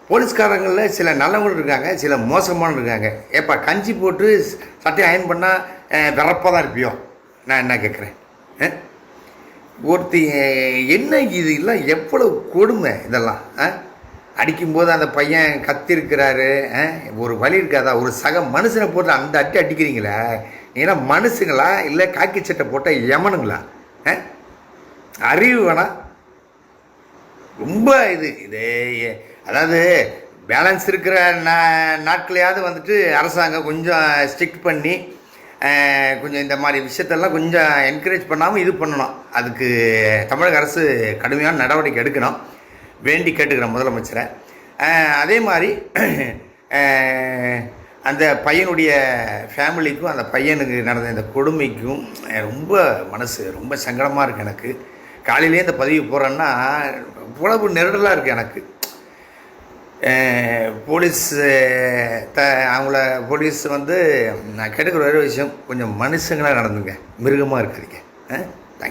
போலீஸ்காரங்களில் சில நல்லவங்களும் இருக்காங்க, சில மோசமான இருக்காங்க. ஏப்பா கஞ்சி போட்டு சட்டையை அயன் பண்ணால் விறப்பாக தான் இருப்பியோ? நான் என்ன கேட்குறேன்? ஒருத்தி என்ன இது இல்லை, எவ்வளோ கொடுமை இதெல்லாம். அடிக்கும்போது அந்த பையன் கத்திருக்கிறாரு, ஒரு வழி இருக்காதா? ஒரு சக மனுஷனை போட்டு அந்த அட்டி அடிக்கிறீங்களா? ஏன்னா மனுஷங்களா இல்லை காக்கி சட்டை போட்ட யமனுங்களா? அறிவு வேணாம். ரொம்ப இது அதாவது பேலன்ஸ் இருக்கிற நாட்களையாவது வந்துட்டு அரசாங்கம் கொஞ்சம் ஸ்ட்ரிக்ட் பண்ணி கொஞ்சம் இந்த மாதிரி விஷயத்தெல்லாம் கொஞ்சம் என்கரேஜ் பண்ணாமல் இது பண்ணணும். அதுக்கு தமிழக அரசு கடுமையான நடவடிக்கை எடுக்கணும், வேண்டி கேட்டுக்கிறேன் முதலமைச்சரை. அதே மாதிரி அந்த பையனுடைய ஃபேமிலிக்கும் அந்த பையனுக்கு நடந்த இந்த கொடுமைக்கும் ரொம்ப மனசு ரொம்ப சங்கடமாக இருக்குது எனக்கு. காலையிலே இந்த பதிவு போகிறேன்னா இவ்வளவு நெருடலாக இருக்குது எனக்கு. போலீஸ் அவங்கள போலீஸ் வந்து நான் கேட்டுக்கிற ஒரு விஷயம், கொஞ்சம் மனுஷங்களாக நடந்துங்க, மிருகமாக இருக்காதீங்க.